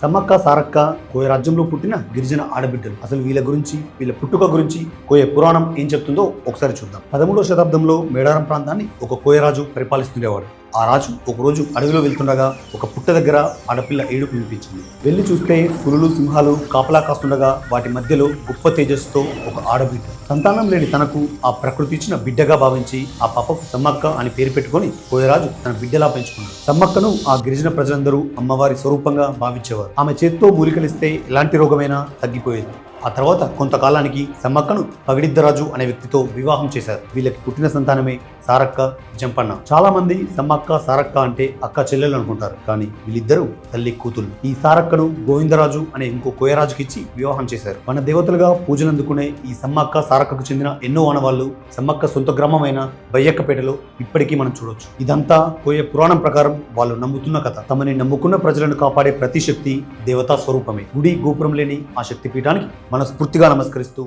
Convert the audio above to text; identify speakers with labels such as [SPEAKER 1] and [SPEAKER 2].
[SPEAKER 1] సమ్మక్క సారక్క కోయ రాజ్యంలో పుట్టిన గిరిజన ఆడబిడ్డలు. అసలు వీళ్ళ గురించి, వీళ్ళ పుట్టుక గురించి కోయ పురాణం ఏం చెప్తుందో ఒకసారి చూద్దాం. 13వ శతాబ్దంలో మేడారం ప్రాంతాన్ని ఒక కోయరాజు పరిపాలిస్తుండేవాడు. ఆ రాజు ఒకరోజు అడవిలో వెళ్తుండగా ఒక పుట్ట దగ్గర ఆడపిల్ల ఏడుపు వినిపించింది. వెళ్లి చూస్తే పులులు, సింహాలు కాపలా కాస్తుండగా వాటి మధ్యలో గొప్ప తేజస్సుతో ఒక ఆడబిడ్డ. సంతానం లేని తనకు ఆ ప్రకృతి ఇచ్చిన బిడ్డగా భావించి ఆ పాపకు సమ్మక్క అని పేరు పెట్టుకుని కోయరాజు తన బిడ్డలా పెంచుకున్నాడు. సమ్మక్కను ఆ గిరిజన ప్రజలందరూ అమ్మవారి స్వరూపంగా భావించేవారు. ఆమె చేత్తో మూలికలిస్తే ఎలాంటి రోగమైనా తగ్గిపోయేది. ఆ తర్వాత కొంతకాలానికి సమ్మక్కను పగిడిద్దరాజు అనే వ్యక్తితో వివాహం చేశారు. వీళ్ళకి పుట్టిన సంతానమే సారక్క, జంపన్న. చాలా మంది సమ్మక్క సారక్క అంటే అక్క చెల్లెలు అనుకుంటారు, కానీ వీళ్ళిద్దరూ తల్లి కూతుళ్ళు. ఈ సారక్కను గోవిందరాజు అనే ఇంకో కోయరాజుకి ఇచ్చి వివాహం చేశారు. మన దేవతలుగా పూజలు అందుకునే ఈ సమ్మక్క సారక్కకు చెందిన ఎన్నో ఆనవాళ్లు సమ్మక్క సొంత గ్రామమైన బయ్యక్కపేటలో ఇప్పటికీ మనం చూడొచ్చు. ఇదంతా కోయ పురాణం ప్రకారం వాళ్ళు నమ్ముతున్న కథ. తమని నమ్ముకున్న ప్రజలను కాపాడే ప్రతి శక్తి దేవతా స్వరూపమే. గుడి గోపురం లేని ఆ శక్తి పీఠానికి మనస్ఫూర్తిగా నమస్కరిస్తూ